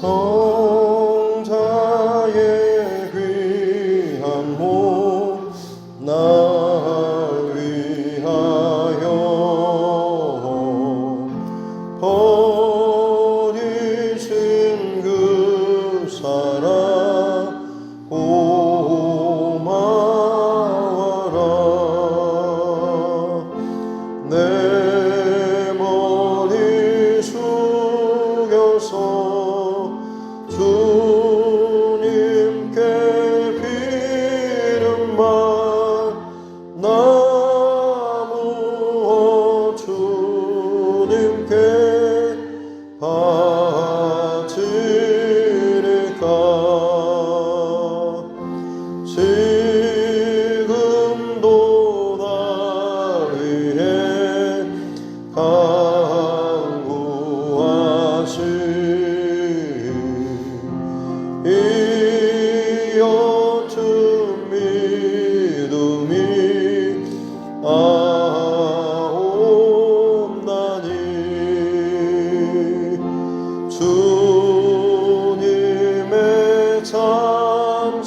성자의 귀한 몸 날 위하여 버리신 그 사랑 고마워라. 내 머리 숙여서 주님께 비는말 나무어 주님께 바치리까. 지금도 나 위해 간구하시 이 옅은 믿음이 아옵나니 주님의 참사랑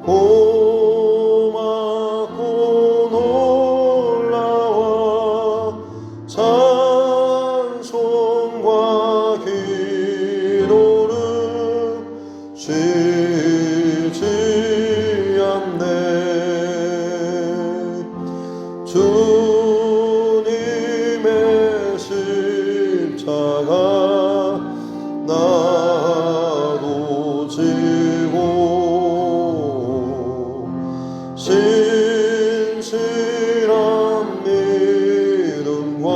고맙고 놀라워 찬송과 기도를 쉬지 않네. 주님의 십자가 나도 지고 신실한 믿음과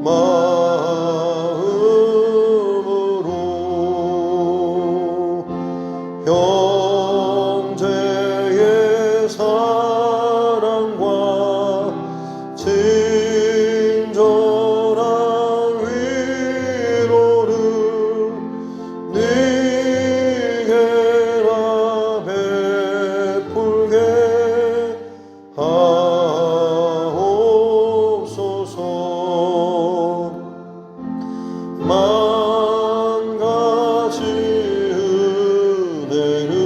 마음으로 형제의 사랑과 친절한 위로를 네게라 베풀게 하옵소서. 만 가지 은혜를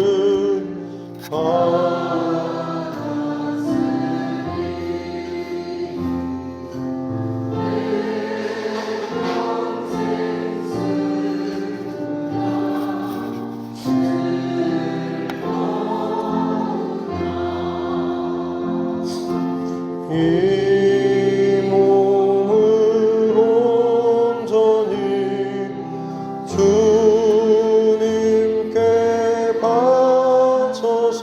이 몸을 온전히 주님께 바쳐서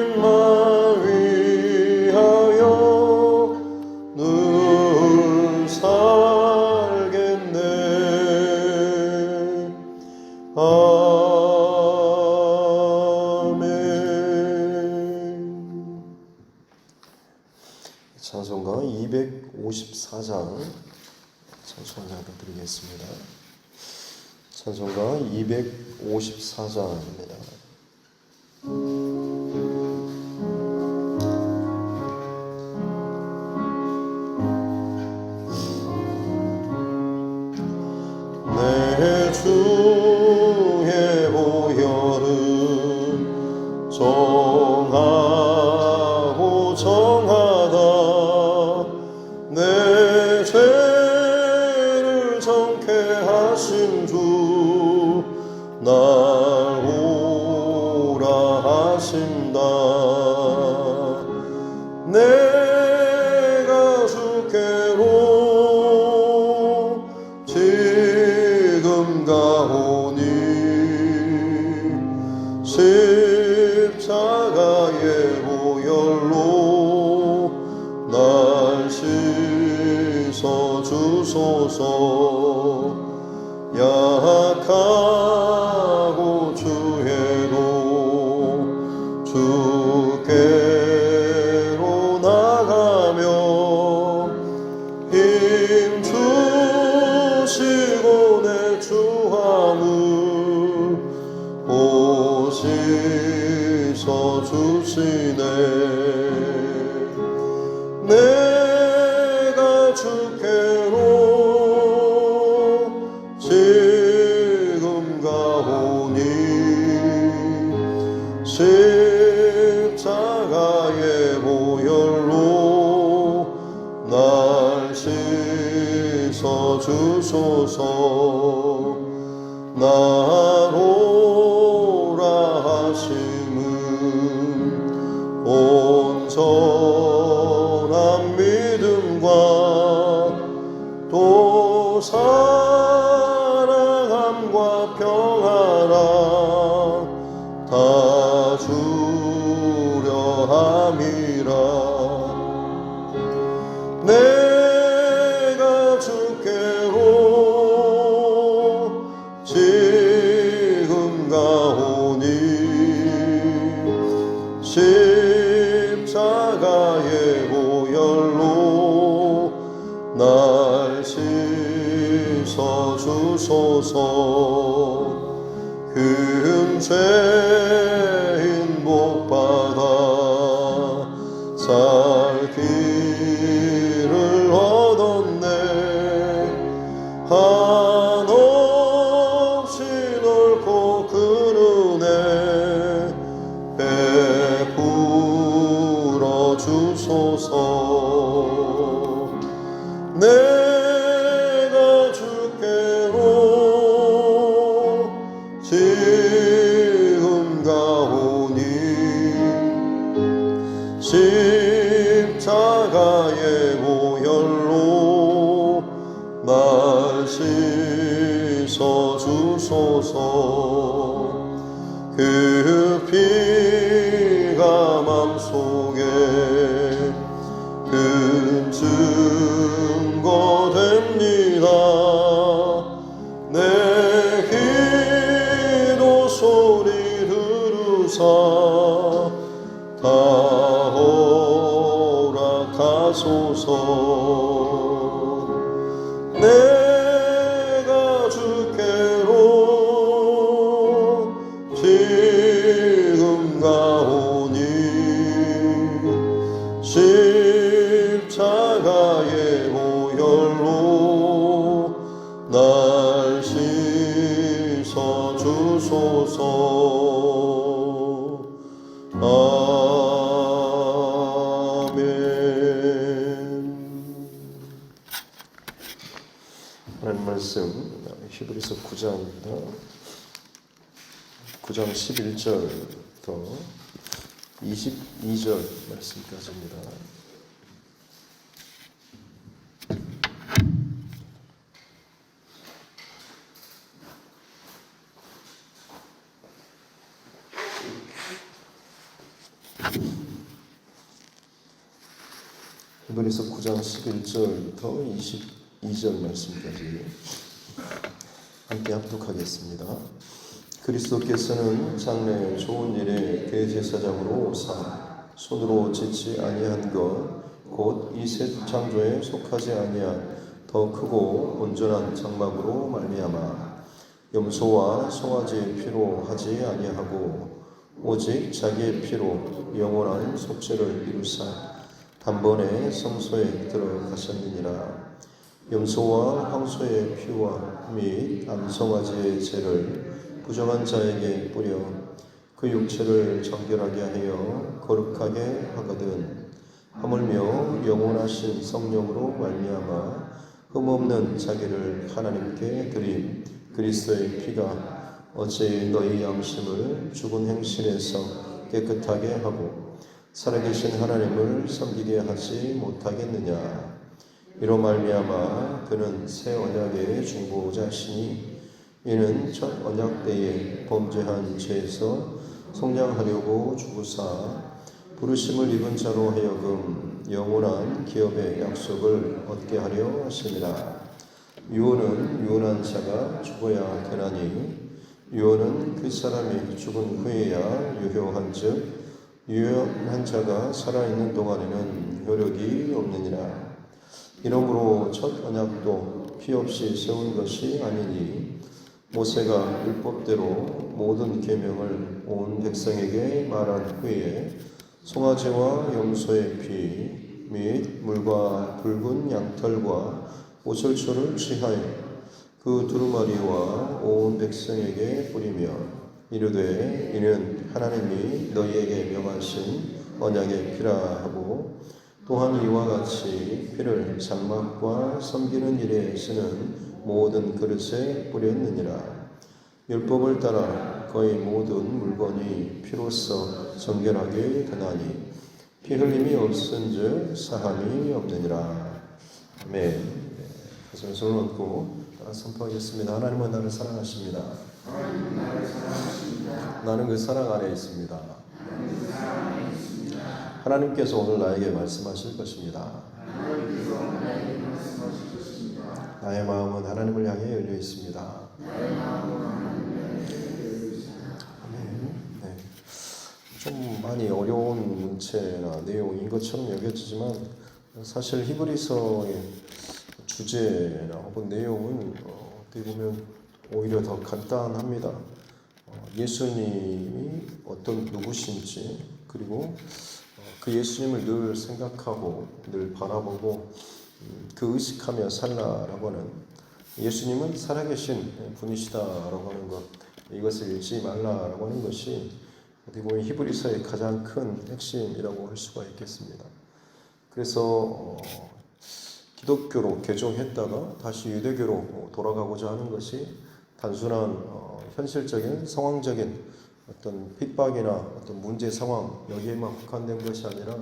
주님만 위하여 늘 살겠네. 찬송가 254장 찬송가를 드리겠습니다. 찬송가 254장입니다. 내 주의 보혈은 정하고 정하다. 내 죄를 정케 하신 주 날 오라 하신다. 내가 주께로 지금 가오니 십자가의 보혈로 날 씻어 주소서. 약하고 주해도 주께로 나가며 힘 주시고 내 주함을 오시서 주시네. 내가 주께 주소서. 나로라 하심은 온전한 믿음과 또 사랑함과 평안함 다 주려 함이라. 내가 주께로 지금 가오니 십자가의 보혈로 날 씻어 주소서. 큰 죄인 복받아 살 길을 얻었네. 한없이 넓고 큰 은혜 베풀어 주소서. 내가 주께로 지금 가오니 십자가의 보혈로 날 씻어 주소서. 그 피가 맘속에 큰 증거 됩니다. 내 기도 소리 들으사 다 허락하소서. 내가 주께로 지금 가오니 십자가의 보혈로 날 씻어 주소서. 아멘. 하나님 말씀 히브리서 9장입니다. 9장 11절부터 22절 말씀까지입니다. 히브리서 9장 11절부터 22절 말씀까지 함께 합독하겠습니다. 그리스도께서는 장래 좋은 일에 대제사장으로 오사 손으로 짓지 아니한 것 곧 이 셋 창조에 속하지 아니한 더 크고 온전한 장막으로 말미암아 염소와 송아지의 피로 하지 아니하고 오직 자기의 피로 영원한 속죄를 이루사 단번에 성소에 들어가셨느니라. 염소와 황소의 피와 및 암송아지의 죄를 부정한 자에게 뿌려 그 육체를 정결하게 하여 거룩하게 하거든 하물며 영원하신 성령으로 말미암아 흠없는 자기를 하나님께 드린 그리스도의 피가 어찌 너희 양심을 죽은 행실에서 깨끗하게 하고 살아계신 하나님을 섬기게 하지 못하겠느냐. 이로 말미암아 그는 새 언약의 중보자시니 이는 첫 언약 때에 범죄한 죄에서 속량하려고 죽으사 부르심을 입은 자로 하여금 영원한 기업의 약속을 얻게 하려 하심이라. 유언은 유언한 자가 죽어야 되나니 유언은 그 사람이 죽은 후에야 유효한즉 유언한 자가 살아있는 동안에는 효력이 없느니라. 이러므로 첫 언약도 피 없이 세운 것이 아니니 모세가 율법대로 모든 계명을 온 백성에게 말한 후에 송아지와 염소의 피 및 물과 붉은 양털과 오철초를 취하여 그 두루마리와 온 백성에게 뿌리며 이르되 이는 하나님이 너희에게 명하신 언약의 피라 하고 또한 이와 같이 피를 장막과 섬기는 일에 쓰는 모든 그릇에 뿌렸느니라. 율법을 따라 거의 모든 물건이 피로써 정결하게 되나니 피 흘림이 없은즉 사함이 없느니라. 아멘. 가슴에 손을 얹고 따라 선포하겠습니다. 하나님은 나를 사랑하십니다. 나는 그 사랑 안에 있습니다. 하나님께서 오늘 나에게 말씀하실 것입니다. 나의 마음은 하나님을 향해 열려 있습니다. 네. 좀 많이 어려운 문체나 내용인 것처럼 여겨지지만 사실 히브리서의 주제나 혹은 내용은 어떻게 보면 오히려 더 간단합니다. 예수님이 어떤 누구신지, 그리고 그 예수님을 늘 생각하고 늘 바라보고 그 의식하며 살라라고 하는, 예수님은 살아계신 분이시다라고 하는 것, 이것을 잊지 말라라고 하는 것이 어떻게 보면 히브리서의 가장 큰 핵심이라고 할 수가 있겠습니다. 그래서 기독교로 개종했다가 다시 유대교로 돌아가고자 하는 것이 단순한 현실적인 상황적인 어떤 핍박이나 어떤 문제 상황 여기에만 국한된 것이 아니라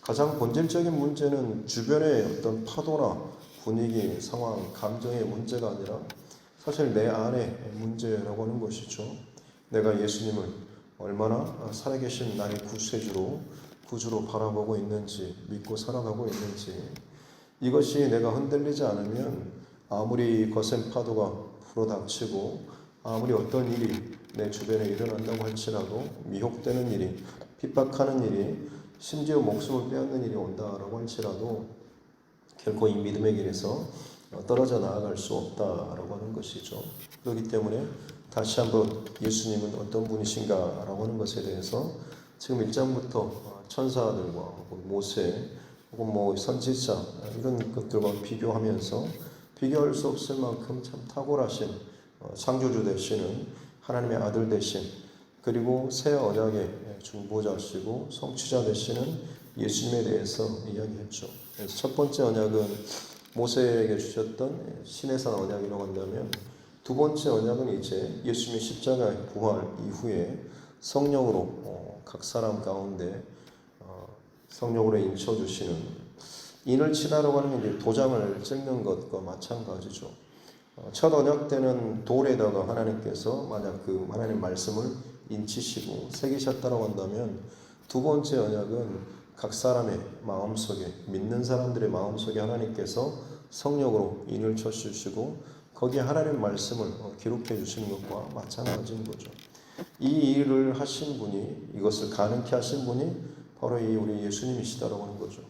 가장 본질적인 문제는 주변의 어떤 파도나 분위기, 상황, 감정의 문제가 아니라 사실 내 안의 문제라고 하는 것이죠. 내가 예수님을 얼마나 살아계신 나의 구주로 바라보고 있는지, 믿고 살아가고 있는지, 이것이 내가 흔들리지 않으면 아무리 거센 파도가 불어닥치고 아무리 어떤 일이 내 주변에 일어난다고 할지라도, 미혹되는 일이, 핍박하는 일이, 심지어 목숨을 빼앗는 일이 온다라고 할지라도 결코 이 믿음의 길에서 떨어져 나아갈 수 없다라고 하는 것이죠. 그렇기 때문에 다시 한번 예수님은 어떤 분이신가라고 하는 것에 대해서 지금 1장부터 천사들과 혹은 모세 혹은 선지자 이런 것들과 비교하면서 비교할 수 없을 만큼 참 탁월하신 창조주 되시는 하나님의 아들 되신, 그리고 새 언약의 중보자시고 성취자 되시는 예수님에 대해서 이야기했죠. 그래서 첫 번째 언약은 모세에게 주셨던 시내산 언약이라고 한다면, 두 번째 언약은 이제 예수님의 십자가의 부활 이후에 성령으로 각 사람 가운데 성령으로 인쳐주시는, 인을 치다라고 하는 게 이제 도장을 찍는 것과 마찬가지죠. 첫 언약 때는 돌에다가 하나님께서 만약 그 하나님 말씀을 인치시고 새기셨다라고 한다면, 두 번째 언약은 각 사람의 마음속에, 믿는 사람들의 마음속에 하나님께서 성령으로 인을 쳐주시고 거기에 하나님 말씀을 기록해 주시는 것과 마찬가지인 거죠. 이 일을 하신 분이, 이것을 가능케 하신 분이 바로 이 우리 예수님이시다라고 하는 거죠.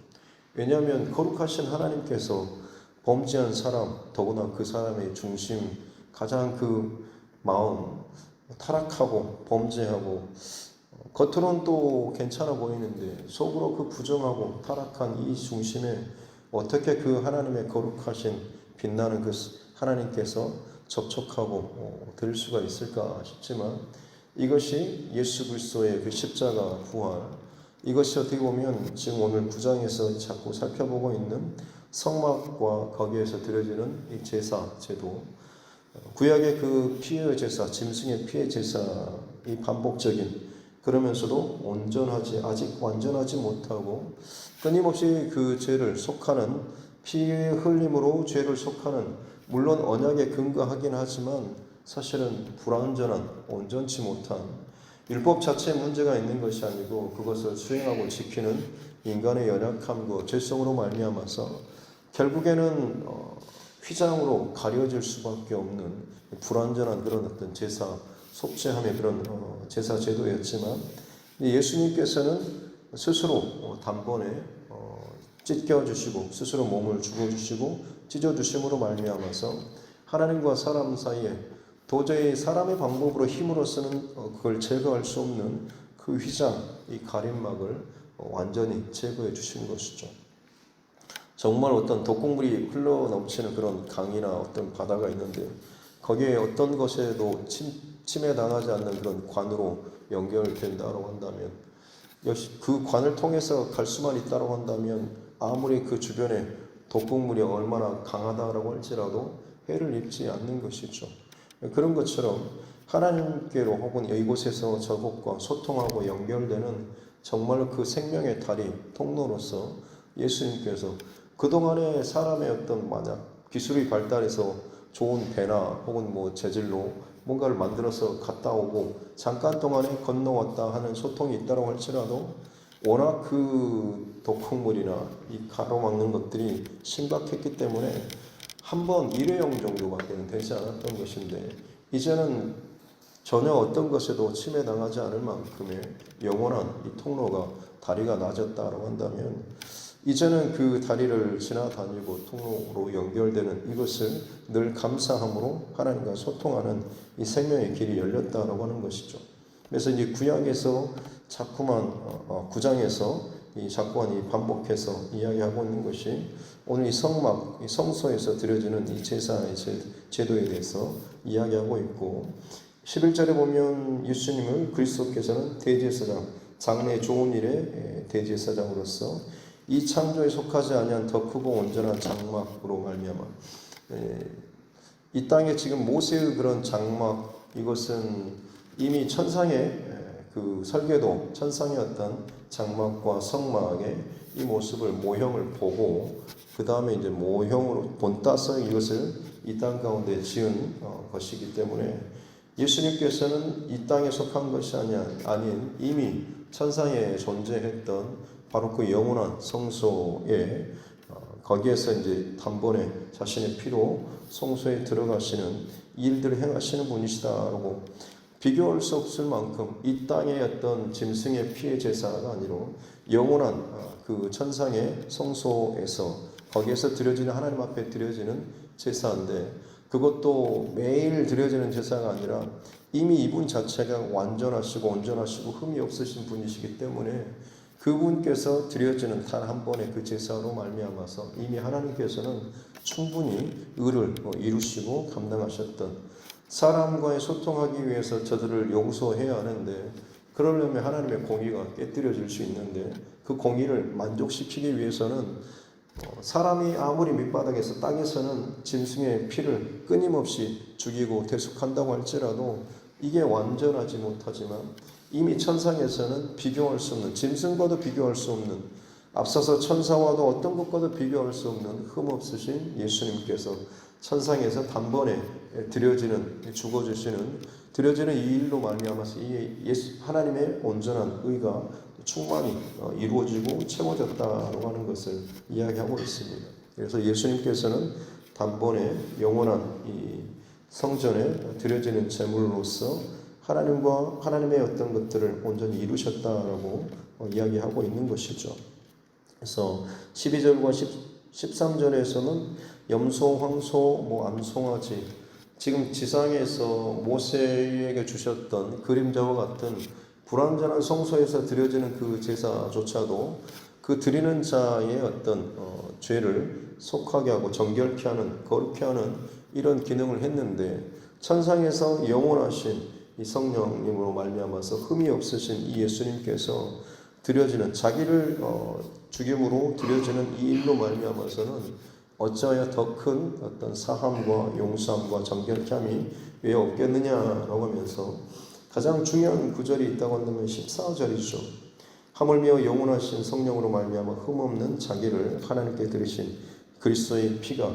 왜냐하면 거룩하신 하나님께서 범죄한 사람, 더구나 그 사람의 중심, 가장 그 마음, 타락하고 범죄하고 겉으로는 또 괜찮아 보이는데 속으로 그 부정하고 타락한 이 중심에 어떻게 그 하나님의 거룩하신 빛나는 그 하나님께서 접촉하고 될 수가 있을까 싶지만, 이것이 예수 그리스도의 그 십자가 부활, 이것이 어떻게 보면 지금 오늘 9장에서 자꾸 살펴보고 있는 성막과 거기에서 드려지는 이 제사, 제도, 구약의 그 피의 제사, 짐승의 피의 제사, 이 반복적인, 그러면서도 아직 완전하지 못하고 끊임없이 그 죄를 속하는, 피의 흘림으로 죄를 속하는, 물론 언약에 근거하긴 하지만 사실은 불완전한, 온전치 못한, 율법 자체에 문제가 있는 것이 아니고 그것을 수행하고 지키는 인간의 연약함과 죄성으로 말미암아서 결국에는 휘장으로 가려질 수밖에 없는 불완전한 그런 어떤 제사, 속죄함의 그런 제사 제도였지만, 예수님께서는 스스로 단번에 찢겨주시고 스스로 몸을 죽어주시고 찢어주심으로 말미암아서 하나님과 사람 사이에 도저히 사람의 방법으로 힘으로서는 그걸 제거할 수 없는 그 휘장, 이 가림막을 완전히 제거해 주신 것이죠. 정말 어떤 독극물이 흘러넘치는 그런 강이나 어떤 바다가 있는데 거기에 어떤 것에도 침해당하지 않는 그런 관으로 연결된다고 한다면, 역시 그 관을 통해서 갈 수만 있다고 한다면 아무리 그 주변에 독극물이 얼마나 강하다라고 할지라도 해를 입지 않는 것이죠. 그런 것처럼 하나님께로 혹은 이곳에서 저곳과 소통하고 연결되는 정말로 그 생명의 다리, 통로로서 예수님께서 그동안에 사람의 어떤 만약 기술이 발달해서 좋은 배나 혹은 뭐 재질로 뭔가를 만들어서 갔다 오고 잠깐 동안에 건너왔다 하는 소통이 있다고 할지라도 워낙 그 독극물이나 이 가로막는 것들이 심각했기 때문에 한 번 일회용 정도밖에 되지 않았던 것인데 이제는 전혀 어떤 것에도 침해당하지 않을 만큼의 영원한 이 통로가 다리가 낮았다고 한다면 이제는 그 다리를 지나다니고 통로로 연결되는 이것을 늘 감사함으로 하나님과 소통하는 이 생명의 길이 열렸다라고 하는 것이죠. 그래서 이제 구약에서 자꾸만 9장에서 이 자꾸만 이 반복해서 이야기하고 있는 것이 오늘 이 성막, 이 성소에서 드려지는 이 제사의 제도에 대해서 이야기하고 있고 11절에 보면 예수님을 그리스도께서는 대제사장, 장래 좋은 일의 대제사장으로서 이 창조에 속하지 아니한 더 크고 온전한 장막으로 말미암아 이 땅에 지금 모세의 그런 장막 이것은 이미 천상의 그 설계도 천상의 어떤 장막과 성막의 이 모습을 모형을 보고 그 다음에 이제 모형으로 본따서 이것을 이 땅 가운데 지은 것이기 때문에 예수님께서는 이 땅에 속한 것이 아닌 이미 천상에 존재했던 바로 그 영원한 성소에 거기에서 이제 단번에 자신의 피로 성소에 들어가시는 일들을 행하시는 분이시다라고 비교할 수 없을 만큼 이 땅의 어떤 짐승의 피의 제사가 아니라 영원한 그 천상의 성소에서 거기에서 드려지는 하나님 앞에 드려지는 제사인데 그것도 매일 드려지는 제사가 아니라 이미 이분 자체가 완전하시고 온전하시고 흠이 없으신 분이시기 때문에 그분께서 드려지는 단 한 번의 그 제사로 말미암아서 이미 하나님께서는 충분히 의를 이루시고 감당하셨던 사람과의 소통하기 위해서 저들을 용서해야 하는데 그러려면 하나님의 공의가 깨뜨려질 수 있는데 그 공의를 만족시키기 위해서는 사람이 아무리 밑바닥에서 땅에서는 짐승의 피를 끊임없이 죽이고 대속한다고 할지라도 이게 완전하지 못하지만 이미 천상에서는 비교할 수 없는 짐승과도 비교할 수 없는 앞서서 천사와도 어떤 것과도 비교할 수 없는 흠없으신 예수님께서 천상에서 단번에 죽어주시는 드려지는 이 일로 말미암아서 이 하나님의 온전한 의가 충만히 이루어지고 채워졌다고 하는 것을 이야기하고 있습니다. 그래서 예수님께서는 단번에 영원한 이 성전에 드려지는 제물로서 하나님과 하나님의 어떤 것들을 온전히 이루셨다라고 이야기하고 있는 것이죠. 그래서 12절과 13절에서는 염소, 황소, 암송아지 지금 지상에서 모세에게 주셨던 그림자와 같은 불완전한 성소에서 드려지는 그 제사조차도 그 드리는 자의 어떤 죄를 속하게 하고 정결케 하는 거룩케 하는 이런 기능을 했는데 천상에서 영원하신 이 성령님으로 말미암아서 흠이 없으신 이 예수님께서 드려지는 자기를 죽임으로 드려지는 이 일로 말미암아서는 어찌하여 더 큰 어떤 사함과 용서함과 정결함이 왜 없겠느냐라고 하면서 가장 중요한 구절이 있다고 한다면 14절이죠. 하물며 영원하신 성령으로 말미암아 흠없는 자기를 하나님께 드리신 그리스도의 피가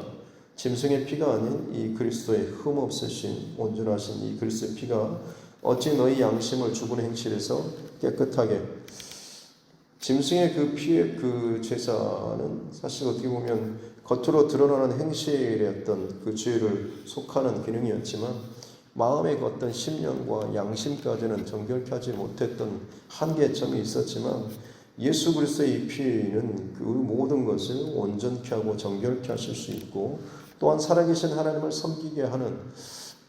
짐승의 피가 아닌 이 그리스도의 흠없으신 온전하신 이 그리스도의 피가 어찌 너희 양심을 죽은 행실에서 깨끗하게 짐승의 그 피의 그 제사는 사실 어떻게 보면 겉으로 드러나는 행실의 어떤 그 죄를 속하는 기능이었지만 마음의 그 어떤 심령과 양심까지는 정결케 하지 못했던 한계점이 있었지만 예수 그리스도의 이 피는 그 모든 것을 온전케 하고 정결케 하실 수 있고 또한 살아계신 하나님을 섬기게 하는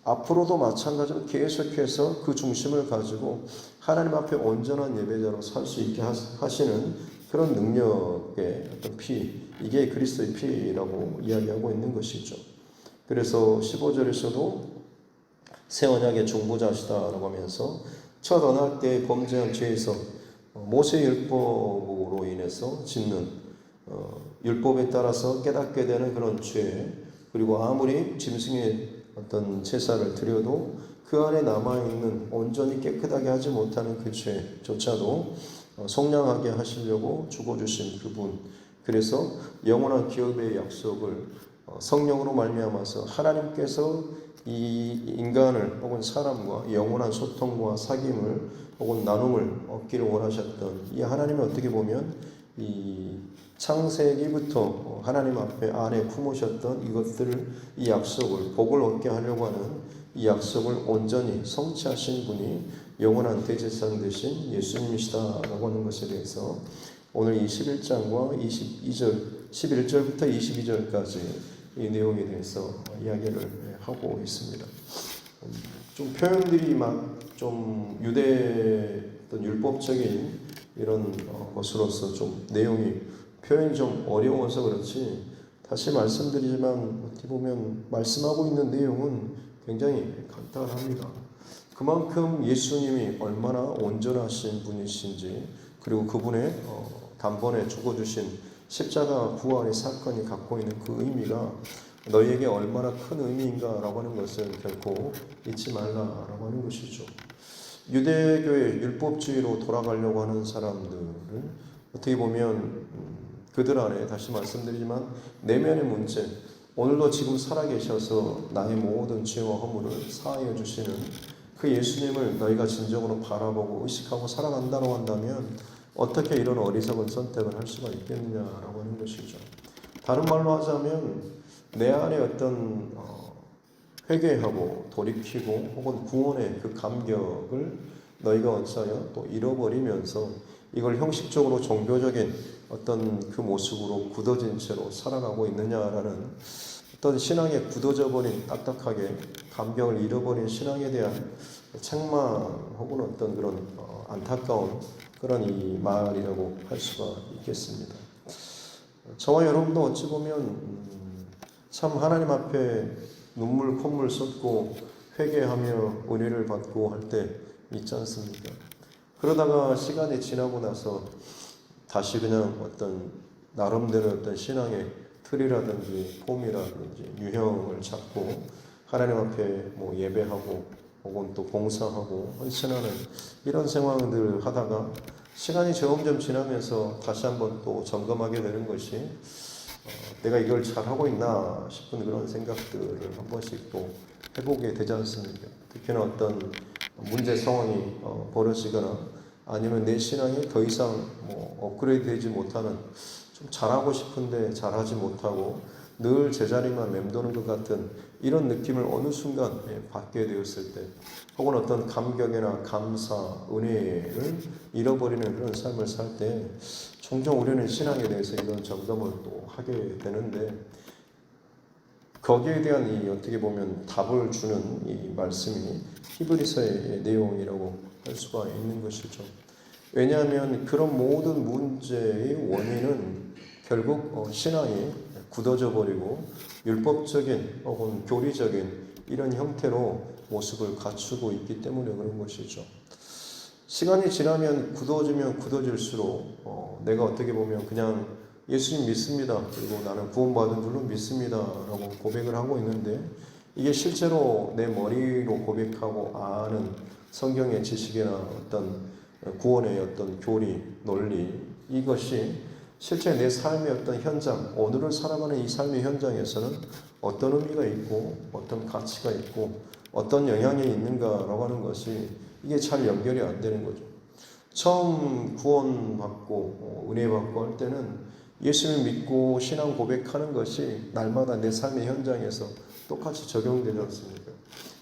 앞으로도 마찬가지로 계속해서 그 중심을 가지고 하나님 앞에 온전한 예배자로 살 수 있게 하시는 그런 능력의 어떤 피, 이게 그리스도의 피라고 이야기하고 있는 것이죠. 그래서 15절에서도 새 언약의 중보자시다라고 하면서 첫 언약 때 범죄한 죄에서 모세 율법으로 인해서 짓는 율법에 따라서 깨닫게 되는 그런 죄, 그리고 아무리 짐승의 어떤 제사를 드려도 그 안에 남아있는 온전히 깨끗하게 하지 못하는 그 죄조차도 속량하게 하시려고 죽어주신 그분, 그래서 영원한 기업의 약속을 성령으로 말미암아서 하나님께서 이 인간을 혹은 사람과 영원한 소통과 사귐을 혹은 나눔을 얻기를 원하셨던 이 하나님은 어떻게 보면 이 창세기부터 하나님 앞에 안에 품으셨던 이것들을, 이 약속을, 복을 얻게 하려고 하는 이 약속을 온전히 성취하신 분이 영원한 대제사장 되신 예수님이시다라고 하는 것에 대해서 오늘 이 11장과 22절, 11절부터 22절까지 이 내용에 대해서 이야기를 하고 있습니다. 좀 표현들이 막 좀 유대 어떤 율법적인 이런 것으로서 좀 내용이 표현이 좀 어려워서 그렇지, 다시 말씀드리지만 어떻게 보면 말씀하고 있는 내용은 굉장히 간단합니다. 그만큼 예수님이 얼마나 온전하신 분이신지, 그리고 그분의 단번에 죽어주신 십자가 부활의 사건이 갖고 있는 그 의미가 너희에게 얼마나 큰 의미인가라고 하는 것을 결코 잊지 말라라고 하는 것이죠. 유대교의 율법주의로 돌아가려고 하는 사람들은 어떻게 보면 그들 안에, 다시 말씀드리지만 내면의 문제, 오늘도 지금 살아계셔서 나의 모든 죄와 허물을 사하여 주시는 그 예수님을 너희가 진정으로 바라보고 의식하고 살아간다고 한다면 어떻게 이런 어리석은 선택을 할 수가 있겠느냐라고 하는 것이죠. 다른 말로 하자면 내 안에 어떤 회개하고 돌이키고 혹은 구원의 그 감격을 너희가 어찌하여 또 잃어버리면서 이걸 형식적으로 종교적인 어떤 그 모습으로 굳어진 채로 살아가고 있느냐라는 어떤 신앙에 굳어져버린, 딱딱하게 감격을 잃어버린 신앙에 대한 책망 혹은 어떤 그런 안타까운 그런 이 말이라고 할 수가 있겠습니다. 저와 여러분도 어찌 보면 참 하나님 앞에 눈물 콧물 쏟고 회개하며 은혜를 받고 할 때 있지 않습니까? 그러다가 시간이 지나고 나서 다시 그냥 어떤 나름대로 어떤 신앙의 틀이라든지 폼이라든지 유형을 잡고 하나님 앞에 뭐 예배하고 혹은 또 봉사하고 헌신하는 이런 생활들 하다가 시간이 점점 지나면서 다시 한번 또 점검하게 되는 것이 내가 이걸 잘하고 있나 싶은 그런 생각들을 한 번씩 또 해보게 되지 않습니까? 특히나 어떤 문제 상황이 벌어지거나 아니면 내 신앙이 더 이상 뭐 업그레이드 되지 못하는, 좀 잘하고 싶은데 잘하지 못하고 늘 제자리만 맴도는 것 같은 이런 느낌을 어느 순간 받게 되었을 때, 혹은 어떤 감격이나 감사, 은혜를 잃어버리는 그런 삶을 살 때 종종 우리는 신앙에 대해서 이런 점검을 또 하게 되는데, 거기에 대한 이 어떻게 보면 답을 주는 이 말씀이 히브리서의 내용이라고 할 수가 있는 것이죠. 왜냐하면 그런 모든 문제의 원인은 결국 신앙이 굳어져 버리고 율법적인 혹은 교리적인 이런 형태로 모습을 갖추고 있기 때문에 그런 것이죠. 시간이 지나면 굳어지면 굳어질수록 내가 어떻게 보면 그냥 예수님 믿습니다, 그리고 나는 구원받은 줄로 믿습니다 라고 고백을 하고 있는데, 이게 실제로 내 머리로 고백하고 아는 성경의 지식이나 어떤 구원의 어떤 교리, 논리, 이것이 실제 내 삶의 어떤 현장, 오늘을 살아가는 이 삶의 현장에서는 어떤 의미가 있고 어떤 가치가 있고 어떤 영향이 있는가라고 하는 것이 이게 잘 연결이 안 되는 거죠. 처음 구원받고 은혜 받고 할 때는 예수를 믿고 신앙 고백하는 것이 날마다 내 삶의 현장에서 똑같이 적용되지 않습니까?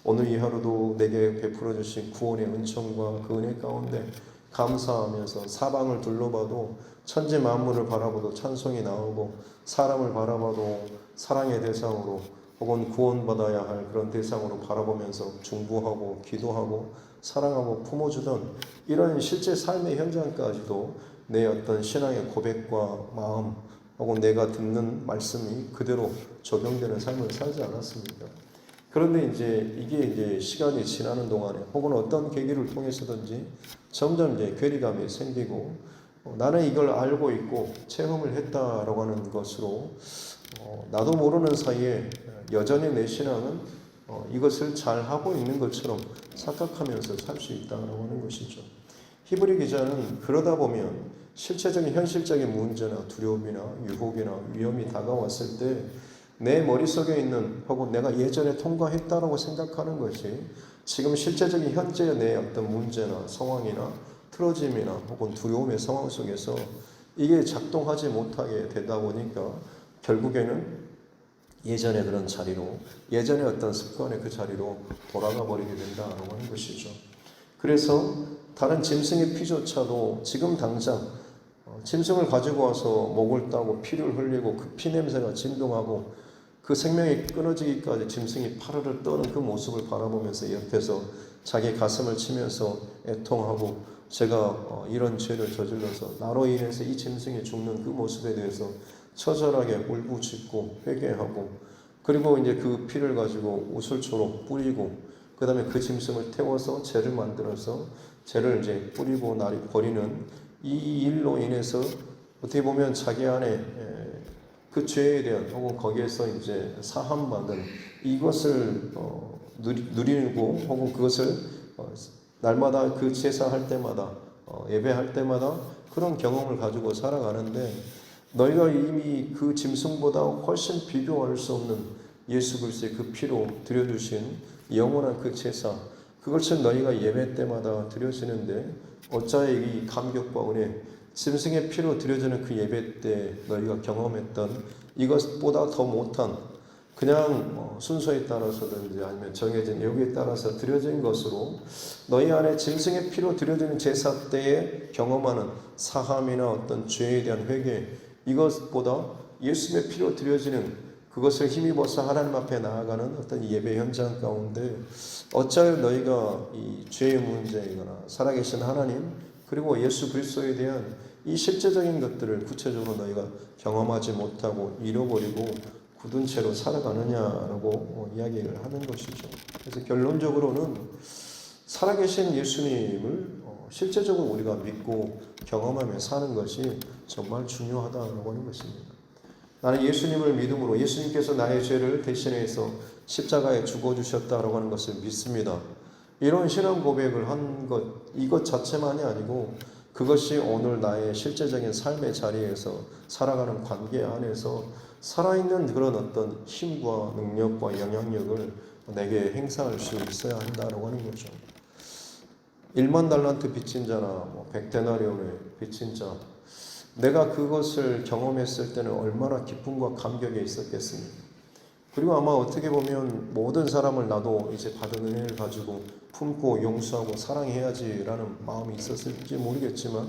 오늘 이 하루도 내게 베풀어 주신 구원의 은총과 그 은혜 가운데 감사하면서 사방을 둘러봐도 천지 만물을 바라봐도 찬송이 나오고, 사람을 바라봐도 사랑의 대상으로 혹은 구원받아야 할 그런 대상으로 바라보면서 중보하고 기도하고 사랑하고 품어주던 이런 실제 삶의 현장까지도 내 어떤 신앙의 고백과 마음 혹은 내가 듣는 말씀이 그대로 적용되는 삶을 살지 않았습니까? 그런데 이게 이제 시간이 지나는 동안에 혹은 어떤 계기를 통해서든지 점점 이제 괴리감이 생기고, 나는 이걸 알고 있고 체험을 했다라고 하는 것으로 나도 모르는 사이에 여전히 내 신앙은 이것을 잘 하고 있는 것처럼 착각하면서 살 수 있다라고 하는 것이죠. 히브리 기자는 그러다 보면 실체적인 현실적인 문제나 두려움이나 유혹이나 위험이 다가왔을 때 내 머릿속에 있는 혹은 내가 예전에 통과했다라고 생각하는 것이 지금 실제적인 현재의 내 어떤 문제나 상황이나 틀어짐이나 혹은 두려움의 상황 속에서 이게 작동하지 못하게 되다 보니까 결국에는 예전의 그런 자리로, 예전의 어떤 습관의 그 자리로 돌아가 버리게 된다라고 하는 것이죠. 그래서 다른 짐승의 피조차도 지금 당장 짐승을 가지고 와서 목을 따고 피를 흘리고 그 피 냄새가 진동하고 그 생명이 끊어지기까지 짐승이 파르르 떠는 그 모습을 바라보면서 옆에서 자기 가슴을 치면서 애통하고 제가 이런 죄를 저질러서 나로 인해서 이 짐승이 죽는 그 모습에 대해서 처절하게 울부짖고 회개하고 그리고 이제 그 피를 가지고 우슬초로 뿌리고 그 다음에 그 짐승을 태워서 죄를 만들어서 죄를 이제 뿌리고 버리는 이 일로 인해서 어떻게 보면 자기 안에 그 죄에 대한 혹은 거기에서 이제 사함받은 이것을 누리고 혹은 그것을 날마다 그 제사할 때마다 예배할 때마다 그런 경험을 가지고 살아가는데 너희가 이미 그 짐승보다 훨씬 비교할 수 없는 예수 그리스도의 그 피로 드려주신 영원한 그 제사 그것을 너희가 예배 때마다 드려지는데 어찌하여 이 감격과 은혜 짐승의 피로 드려지는 그 예배 때 너희가 경험했던 이것보다 더 못한 그냥 순서에 따라서든지 아니면 정해진 여기에 따라서 드려진 것으로 너희 안에 짐승의 피로 드려지는 제사 때에 경험하는 사함이나 어떤 죄에 대한 회개 이것보다 예수님의 피로 드려지는 그것을 힘입어서 하나님 앞에 나아가는 어떤 예배 현장 가운데 어찌하여 너희가 이 죄의 문제이거나 살아계신 하나님 그리고 예수 그리스도에 대한 이 실제적인 것들을 구체적으로 너희가 경험하지 못하고 잃어버리고 굳은 채로 살아가느냐라고 이야기를 하는 것이죠. 그래서 결론적으로는 살아계신 예수님을 실제적으로 우리가 믿고 경험하며 사는 것이 정말 중요하다고 하는 것입니다. 나는 예수님을 믿음으로 예수님께서 나의 죄를 대신해서 십자가에 죽어주셨다라고 하는 것을 믿습니다. 이런 신앙 고백을 한 것, 이것 자체만이 아니고 그것이 오늘 나의 실제적인 삶의 자리에서 살아가는 관계 안에서 살아있는 그런 어떤 힘과 능력과 영향력을 내게 행사할 수 있어야 한다고 하는 거죠. 1만 달란트 빚진 자나 100데나리온의 빚진 자 내가 그것을 경험했을 때는 얼마나 기쁨과 감격에 있었겠습니까? 그리고 아마 어떻게 보면 모든 사람을 나도 이제 받은 은혜를 가지고 품고 용서하고 사랑해야지라는 마음이 있었을지 모르겠지만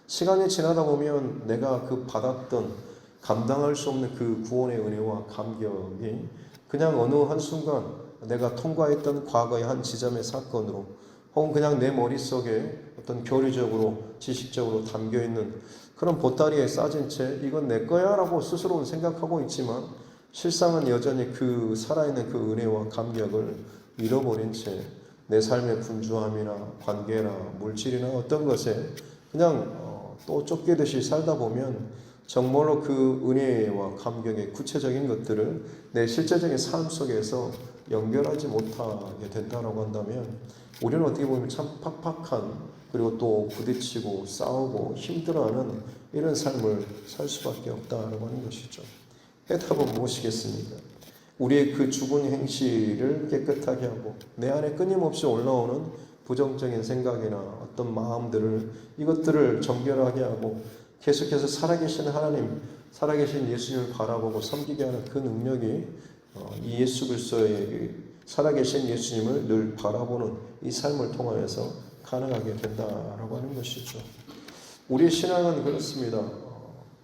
시간이 지나다 보면 내가 그 받았던 감당할 수 없는 그 구원의 은혜와 감격이 그냥 어느 한순간 내가 통과했던 과거의 한 지점의 사건으로 혹은 그냥 내 머릿속에 어떤 교리적으로 지식적으로 담겨있는 그런 보따리에 싸진 채 이건 내 거야 라고 스스로는 생각하고 있지만 실상은 여전히 그 살아있는 그 은혜와 감격을 잃어버린 채 내 삶의 분주함이나 관계나 물질이나 어떤 것에 그냥 또 쫓기듯이 살다 보면 정말로 그 은혜와 감격의 구체적인 것들을 내 실제적인 삶 속에서 연결하지 못하게 된다고 한다면 우리는 어떻게 보면 참 팍팍한 그리고 또 부딪히고 싸우고 힘들어하는 이런 삶을 살 수밖에 없다라고 하는 것이죠. 해답은 무엇이겠습니까? 우리의 그 죽은 행실을 깨끗하게 하고 내 안에 끊임없이 올라오는 부정적인 생각이나 어떤 마음들을 이것들을 정결하게 하고 계속해서 살아계신 하나님, 살아계신 예수님을 바라보고 섬기게 하는 그 능력이 이 예수 그리스도의 살아계신 예수님을 늘 바라보는 이 삶을 통하여서 가능하게 된다라고 하는 것이죠. 우리의 신앙은 그렇습니다.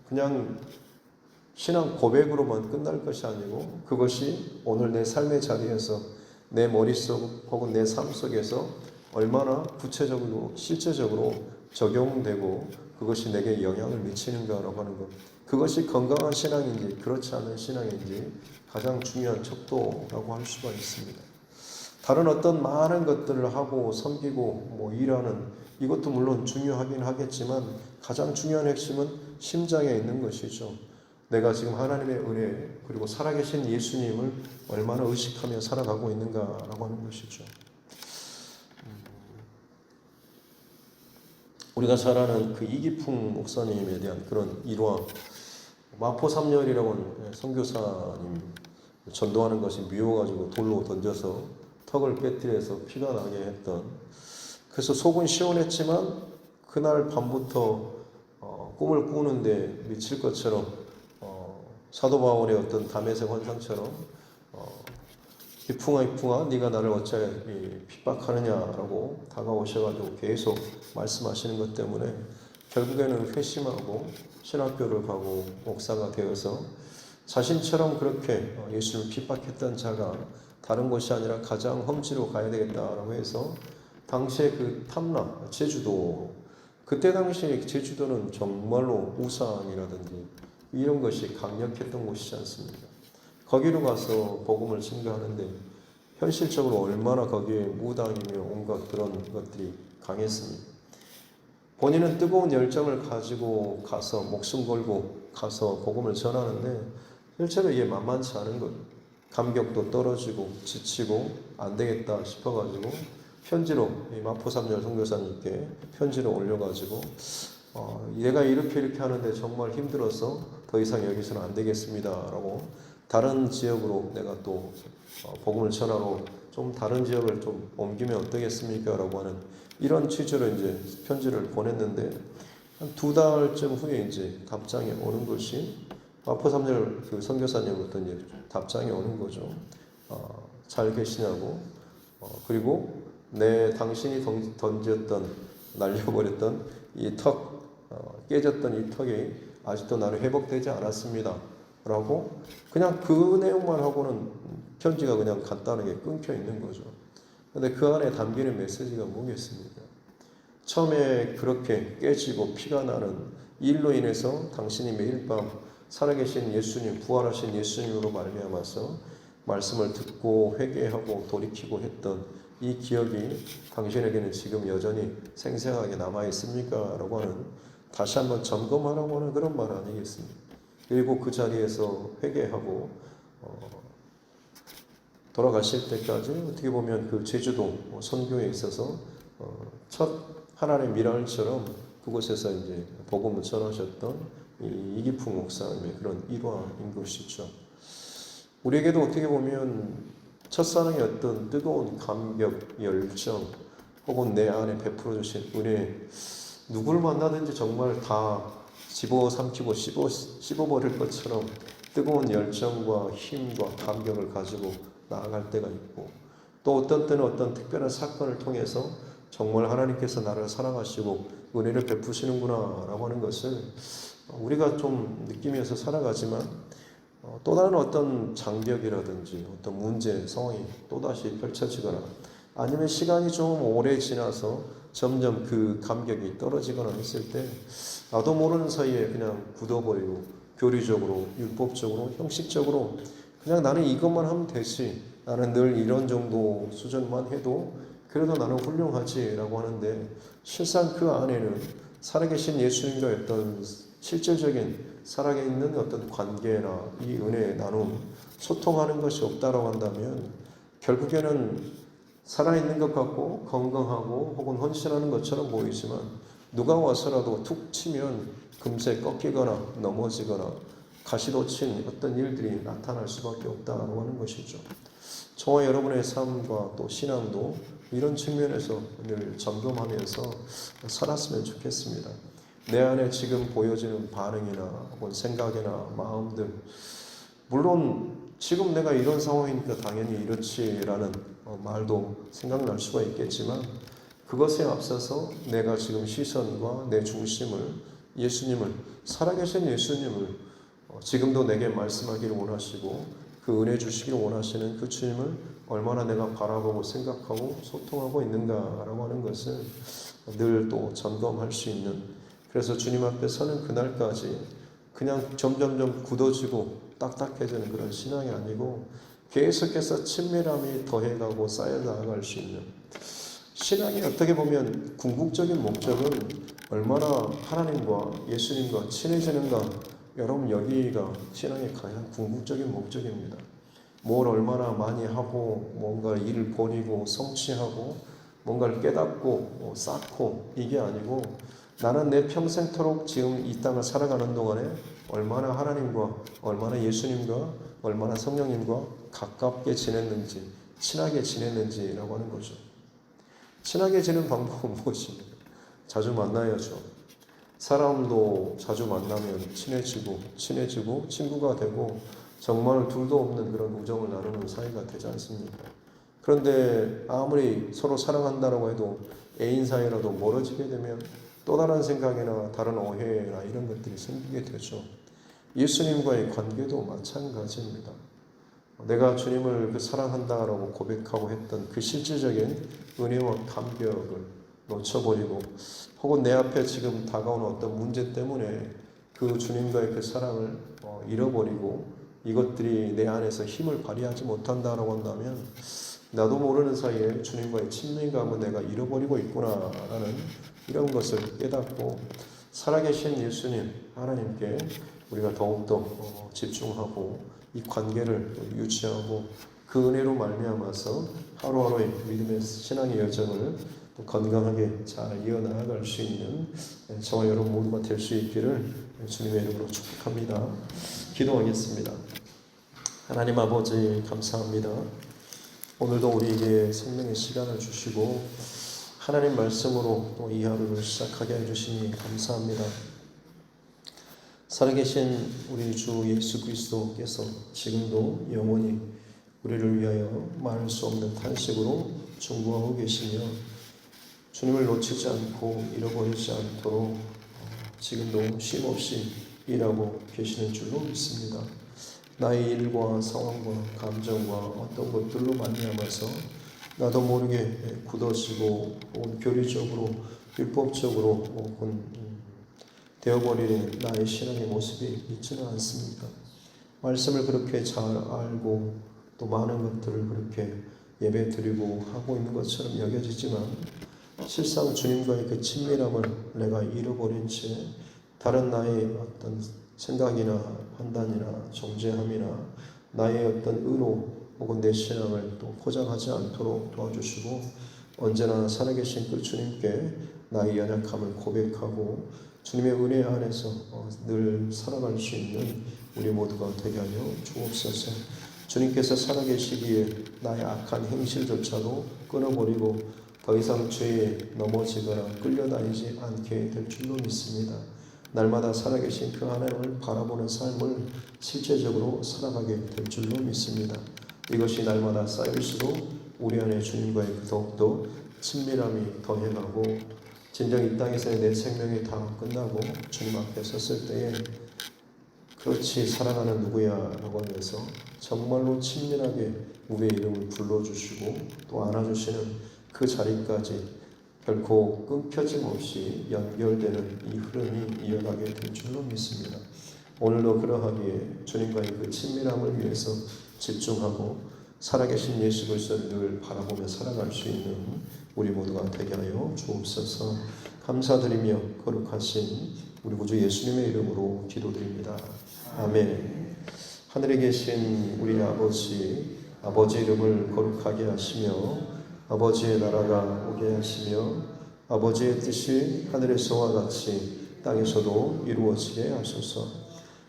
그냥 신앙 고백으로만 끝날 것이 아니고 그것이 오늘 내 삶의 자리에서 내 머릿속 혹은 내 삶 속에서 얼마나 구체적으로 실제적으로 적용되고 그것이 내게 영향을 미치는가라고 하는 것 그것이 건강한 신앙인지 그렇지 않은 신앙인지 가장 중요한 척도라고 할 수가 있습니다. 다른 어떤 많은 것들을 하고 섬기고 뭐 일하는 이것도 물론 중요하긴 하겠지만 가장 중요한 핵심은 심장에 있는 것이죠. 내가 지금 하나님의 은혜 그리고 살아계신 예수님을 얼마나 의식하며 살아가고 있는가라고 하는 것이죠. 우리가 잘 아는 그 이기풍 목사님에 대한 그런 일화, 마포 3열이라고 하는 선교사님 전도하는 것이 미워가지고 돌로 던져서 턱을 깨뜨려서 피가 나게 했던, 그래서 속은 시원했지만 그날 밤부터 꿈을 꾸는데 미칠 것처럼 사도 바울의 어떤 담에색 환상처럼 이풍아 네가 나를 어찌 핍박하느냐라고 다가오셔가지고 계속 말씀하시는 것 때문에 결국에는 회심하고 신학교를 가고 목사가 되어서 자신처럼 그렇게 예수를 핍박했던 자가 다른 곳이 아니라 가장 험지로 가야 되겠다라고 해서 당시에 그 탐라 제주도, 그때 당시에 제주도는 정말로 우상이라든지 이런 것이 강력했던 곳이지 않습니까? 거기로 가서 복음을 증거하는데 현실적으로 얼마나 거기에 무당이며 온갖 그런 것들이 강했습니다. 본인은 뜨거운 열정을 가지고 가서 목숨 걸고 가서 복음을 전하는데 실제로 이게 만만치 않은 것. 감격도 떨어지고 지치고 안 되겠다 싶어가지고 편지로 이 마포 3열 선교사님께 편지를 올려가지고 얘가 이렇게 하는데 정말 힘들어서 더 이상 여기서는 안 되겠습니다라고 다른 지역으로 내가 또 복음을 전하러 좀 다른 지역을 좀 옮기면 어떠겠습니까라고 하는 이런 취지로 이제 편지를 보냈는데 한 2달쯤 후에 이제 답장이 오는 것이 마포 3열 그 선교사님부터 이제 답장이 오는 거죠. 잘 계시냐고. 그리고 당신이 던졌던 날려버렸던 이 턱, 깨졌던 이 턱이 아직도 나는 회복되지 않았습니다. 라고 그냥 그 내용만 하고는 편지가 그냥 간단하게 끊겨 있는 거죠. 근데 그 안에 담기는 메시지가 뭐겠습니까? 처음에 그렇게 깨지고 피가 나는 일로 인해서 당신이 매일 밤 살아계신 예수님, 부활하신 예수님으로 말미암아서 말씀을 듣고 회개하고 돌이키고 했던 이 기억이 당신에게는 지금 여전히 생생하게 남아있습니까? 라고 하는, 다시 한번 점검하라고 하는 그런 말 아니겠습니까? 그리고 그 자리에서 회개하고 돌아가실 때까지 어떻게 보면 그 제주도 선교에 있어서 첫 하나님의 미랄처럼 그곳에서 이제 복음을 전하셨던 이기풍 목사님의 그런 일화인 것이죠. 우리에게도 어떻게 보면 첫사랑의 어떤 뜨거운 감격, 열정 혹은 내 안에 베풀어 주신 은혜, 누굴 만나든지 정말 다 집어삼키고 씹어버릴 것처럼 뜨거운 열정과 힘과 감격을 가지고 나아갈 때가 있고, 또 어떤 때는 어떤 특별한 사건을 통해서 정말 하나님께서 나를 사랑하시고 은혜를 베푸시는구나 라고 하는 것을 우리가 좀 느끼면서 살아가지만 또 다른 어떤 장벽이라든지 어떤 문제, 상황이 또다시 펼쳐지거나 아니면 시간이 좀 오래 지나서 점점 그 감격이 떨어지거나 했을 때 나도 모르는 사이에 그냥 굳어버리고 교리적으로, 율법적으로, 형식적으로 그냥 나는 이것만 하면 되지, 나는 늘 이런 정도 수준만 해도 그래도 나는 훌륭하지라고 하는데, 실상 그 안에는 살아계신 예수님과 어떤 실질적인 살아있는 어떤 관계나 이 은혜의 나눔, 소통하는 것이 없다라고 한다면 결국에는 살아있는 것 같고 건강하고 혹은 헌신하는 것처럼 보이지만 누가 와서라도 툭 치면 금세 꺾이거나 넘어지거나 가시돋친 어떤 일들이 나타날 수밖에 없다고 하는 것이죠. 저와 여러분의 삶과 또 신앙도 이런 측면에서 늘 점검하면서 살았으면 좋겠습니다. 내 안에 지금 보여지는 반응이나 혹은 생각이나 마음들, 물론 지금 내가 이런 상황이니까 당연히 이렇지라는 말도 생각날 수가 있겠지만 그것에 앞서서 내가 지금 시선과 내 중심을 예수님을, 살아계신 예수님을 지금도 내게 말씀하기를 원하시고 그 은혜 주시기를 원하시는 그 주님을 얼마나 내가 바라보고 생각하고 소통하고 있는가라고 하는 것을 늘 또 점검할 수 있는, 그래서 주님 앞에 서는 그날까지 그냥 점점점 굳어지고 딱딱해지는 그런 신앙이 아니고 계속해서 친밀함이 더해가고 쌓여 나아갈 수 있는 신앙이 어떻게 보면 궁극적인 목적은 얼마나 하나님과 예수님과 친해지는가. 여러분 여기가 신앙의 가장 궁극적인 목적입니다. 뭘 얼마나 많이 하고 뭔가 일을 벌이고 성취하고 뭔가를 깨닫고 쌓고 이게 아니고 나는 내 평생토록 지금 이 땅을 살아가는 동안에 얼마나 하나님과 얼마나 예수님과 얼마나 성령님과 가깝게 지냈는지 친하게 지냈는지라고 하는 거죠. 친하게 지내는 방법은 무엇입니까? 자주 만나야죠. 사람도 자주 만나면 친해지고 친구가 되고 정말 둘도 없는 그런 우정을 나누는 사이가 되지 않습니까? 그런데 아무리 서로 사랑한다라고 해도 애인 사이라도 멀어지게 되면 또 다른 생각이나 다른 오해나 이런 것들이 생기게 되죠. 예수님과의 관계도 마찬가지입니다. 내가 주님을 사랑한다라고 고백하고 했던 그 실질적인 은혜와 감격을 놓쳐버리고 혹은 내 앞에 지금 다가오는 어떤 문제 때문에 그 주님과의 그 사랑을 잃어버리고 이것들이 내 안에서 힘을 발휘하지 못한다라고 한다면 나도 모르는 사이에 주님과의 친밀감을 내가 잃어버리고 있구나라는 이런 것을 깨닫고 살아계신 예수님 하나님께 우리가 더욱더 집중하고 이 관계를 유지하고 그 은혜로 말미암아서 하루하루의 믿음의 신앙의 여정을 건강하게 잘 이어나갈 수 있는 저와 여러분 모두가 될 수 있기를 주님의 이름으로 축복합니다. 기도하겠습니다. 하나님 아버지 감사합니다. 오늘도 우리에게 생명의 시간을 주시고 하나님 말씀으로 또 이 하루를 시작하게 해주시니 감사합니다. 살아계신 우리 주 예수 그리스도께서 지금도 영원히 우리를 위하여 말할 수 없는 탄식으로 중보하고 계시며 주님을 놓치지 않고 잃어버리지 않도록 지금도 쉼없이 일하고 계시는 줄로 믿습니다. 나의 일과 상황과 감정과 어떤 것들로 말미암아서 나도 모르게 굳어지고 혹은 교리적으로 율법적으로 혹은 되어버리는 나의 신앙의 모습이 있지는 않습니까? 말씀을 그렇게 잘 알고 또 많은 것들을 그렇게 예배드리고 하고 있는 것처럼 여겨지지만 실상 주님과의 그 친밀함을 내가 잃어버린 채 다른 나의 어떤 생각이나 판단이나 정죄함이나 나의 어떤 의로 혹은 내 신앙을 또 포장하지 않도록 도와주시고 언제나 살아계신 그 주님께 나의 연약함을 고백하고 주님의 은혜 안에서 늘 살아갈 수 있는 우리 모두가 되게 하여 주옵소서. 주님께서 살아계시기에 나의 악한 행실조차도 끊어버리고 더 이상 죄에 넘어지거나 끌려다니지 않게 될 줄로 믿습니다. 날마다 살아계신 그 하나님을 바라보는 삶을 실제적으로 살아가게 될 줄로 믿습니다. 이것이 날마다 쌓일수록 우리 안에 주님과의 더욱더 친밀함이 더해가고 진정 이 땅에서의 내 생명이 다 끝나고 주님 앞에 섰을 때에 그렇지 사랑하는 누구야 라고 하면서 정말로 친밀하게 우리의 이름을 불러주시고 또 안아주시는 그 자리까지 결코 끊겨짐 없이 연결되는 이 흐름이 이어가게 될 줄로 믿습니다. 오늘도 그러하기에 주님과의 그 친밀함을 위해서 집중하고 살아계신 예수 그리스도를 늘 바라보며 살아갈 수 있는 우리 모두가 되게 하여 주옵소서. 감사드리며 거룩하신 우리 구주 예수님의 이름으로 기도드립니다. 아멘. 하늘에 계신 우리 아버지 이름을 거룩하게 하시며 아버지의 나라가 오게 하시며 아버지의 뜻이 하늘에서와 같이 땅에서도 이루어지게 하소서.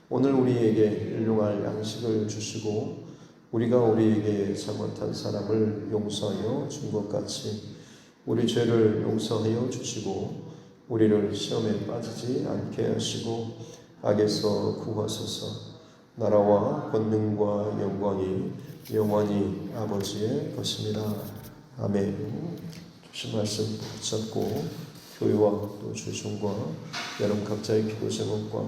오늘 우리에게 일용할 양식을 주시고 우리가 우리에게 잘못한 사람을 용서하여 준 것 같이 우리 죄를 용서하여 주시고 우리를 시험에 빠지지 않게 하시고 악에서 구하소서. 나라와 권능과 영광이 영원히 아버지의 것입니다. 아멘. 주신 말씀 붙잡고 교회와 또 주중과 여러분 각자의 기도 제목과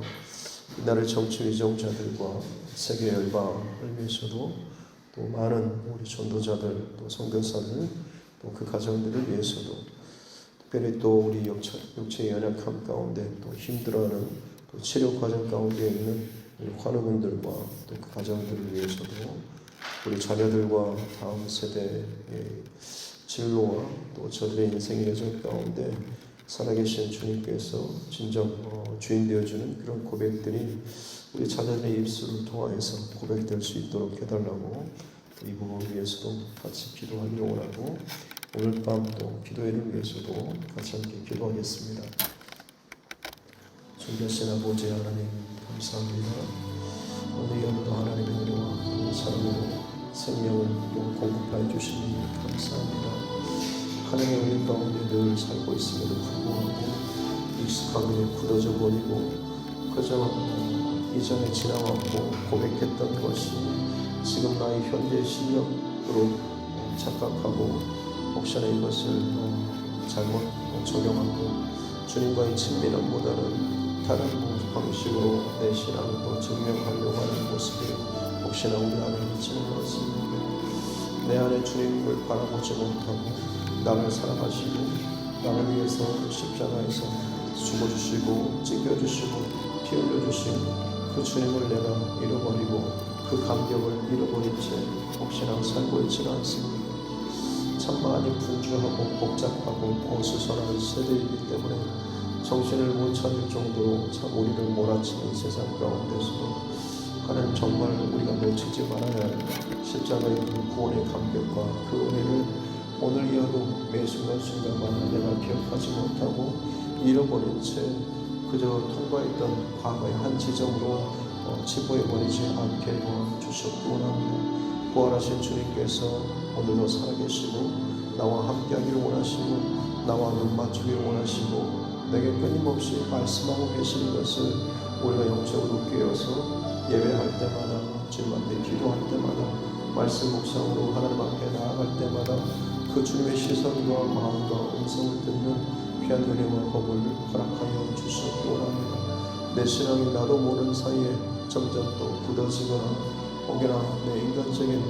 이날의 정치 위정자들과 세계 열방을 위해서도 또 많은 우리 전도자들 또 선교사들 또 그 가정들을 위해서도 특별히 또 우리 육체의 연약함 가운데 또 힘들어하는 또 치료 과정 가운데 있는 우리 환우분들과 또 그 가정들을 위해서도 우리 자녀들과 다음 세대의 진로와 또 저들의 인생의 여정 가운데 살아계신 주님께서 진정 주인 되어주는 그런 고백들이 우리 자녀들의 입술을 통하여서 고백될 수 있도록 해달라고 이 부분을 위해서도 같이 기도하기를 원하고 오늘 밤 또 기도회를 위해서도 같이 함께 기도하겠습니다. 존귀하신 아버지 하나님 감사합니다. 오늘 여러분도 하나님의 은혜와 사랑으로 생명을 공급하여 주시니 감사합니다. 하나님의 은혜 가운데 늘 살고 있음에도 불구하고 익숙하게 굳어져 버리고 그저 이전에 지나왔고 고백했던 것이 지금 나의 현재 실력으로 착각하고 혹시나 이것을 잘못 적용하고 주님과의 친밀함보다는 다른 방식으로 내 신앙을 또 증명하려고 하는 모습이 혹시나 우리 안에 있지는 않습니까? 내 안에 주님을 바라보지 못하고 나를 사랑하시고 나를 위해서 십자가에서 죽어주시고 찢겨주시고 피 흘려주신 그 주님을 내가 잃어버리고 그 감격을 잃어버린 채 혹시나 살고 있지는 않습니까? 참 많이 분주하고 복잡하고 어수선한 세대이기 때문에 정신을 못 차릴 정도로 참 우리를 몰아치는 세상 가운데서도 하나님 정말 우리가 놓치지 말아야 할 십자가의 그 구원의 감격과 그 은혜를 오늘 이하로 매 순간순간마다 내가 기억하지 못하고 잃어버린 채 그저 통과했던 과거의 한 지점으로 치부해버리지 않게 도와주셨기 원합니다. 부활하신 주님께서 오늘도 살아계시고 나와 함께하기를 원하시고 나와 눈 맞추기를 원하시고 내게 끊임없이 말씀하고 계시는 것을 우리가 영적으로 깨어서 예배할 때마다 주님한테 기도할 때마다 말씀 묵상으로 하나님 앞에 나아갈 때마다 그 주님의 시선과 마음과 음성을 듣는 귀한 은혜와 복을 허락하여 주시기 원합니다. 내 신앙이 나도 모르는 사이에 점점 또 굳어지거나 혹여나 내 인간적인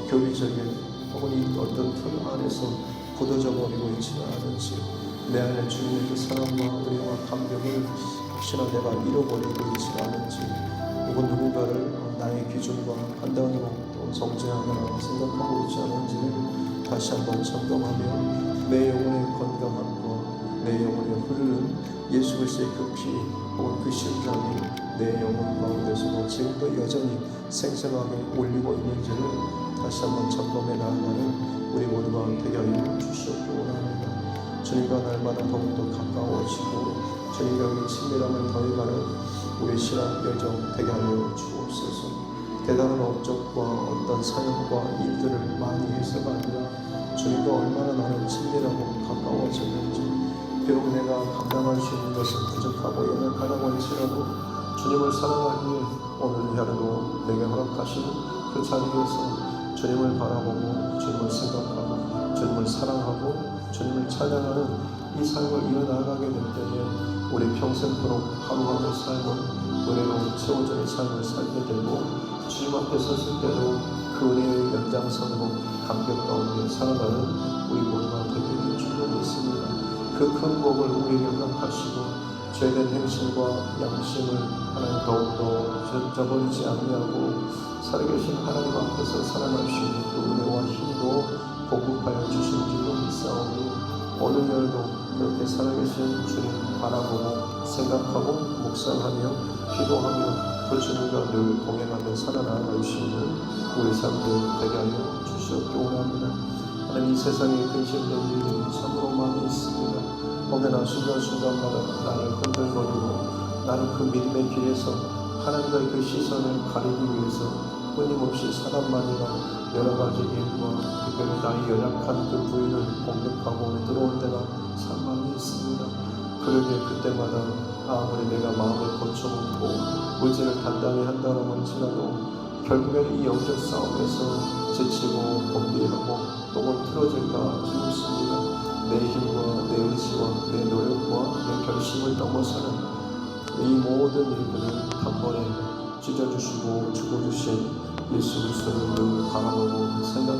교리적인 혹은 이 어떤 틀 안에서 굳어져 버리고 있지는 않은지 내 안에 주님의 그 사랑과 은혜와 감격을 혹시나 내가 잃어버리고 있지는 않은지 누군가를 나의 기준과 판단으로 또 정죄하거나 생각하고 있지 않은지를 다시 한번 점검하며 내 영혼의 건강함과 내 영혼에 흐르는 예수 그리스도의 그 피 혹은 그 심장이 내 영혼 가운데서도 지금도 여전히 생생하게 올리고 있는지를 다시 한번 점검해 나아가는 우리 모두가 되게 하여 주시옵기 원합니다. 주님과 날마다 더욱더 가까워지고 주님과 친밀함을 더해가는 우리 신앙 여정 되게 하여 주옵소서. 대단한 업적과 어떤 사역과 일들을 많이 해서가 아니라 주님과 얼마나 나는 친밀하고 가까워졌는지 비록 내가 감당할 수 있는 것은 부족하고 연약하다고 할지라도 주님을 사랑하기에 오늘 하루도 내게 허락하신 그 자리에서 주님을 바라보고 주님을 생각하고 주님을 사랑하고 주님을 찬양하는 이 삶을 이어나가게 될 때에 우리 평생토록 하루하루 삶은 은혜로 채워지는 삶을 살게 되고 주님 앞에 섰을 때도 그 은혜의 연장선으로 감격 가운데 살아가는 우리 모두가 되기를 주님을 믿습니다. 그 큰 복을 우리에게 허락하시고 죄된 행실과 양심을 하나님 더욱더 저버리지 아니하고 살아계신 하나님 앞에서 살아갈 수 있는 그 은혜와 힘도 보급하여 주신 줄로 믿사오니 오늘 날도 그렇게 살아계신 주님 바라보고 생각하고 묵상하며 기도하며 그 주님과 늘 동행하며 살아나갈 수 있는 우리 삶들 되게 하여 주시옵기 원합니다. 하나님 이 세상에 근심된 일이 참으로 많이 있습니다. 혹여나 순간순간마다 나를 흔들거리고 나는 그 믿음의 길에서 하나님과의 그 시선을 가리기 위해서 끊임없이 사람만이나 여러 가지 일과 특별히 나의 연약한 그 부위를 공격하고 들어올 때가 참 많이 있습니다. 그러기에 그때마다 아무리 내가 마음을 고쳐먹고 의지를 단단히 한다고 할지라도 결국에는 이 영적 싸움에서 지치고 범비하고 또는 틀어질까 두렵습니다. 내 힘과 내 의지와 내 노력과 내 결심을 넘어서는 이 모든 일들을 단번에 찢어주시고 죽어주신 예수 그리스도를 늘 바라보고 생각하며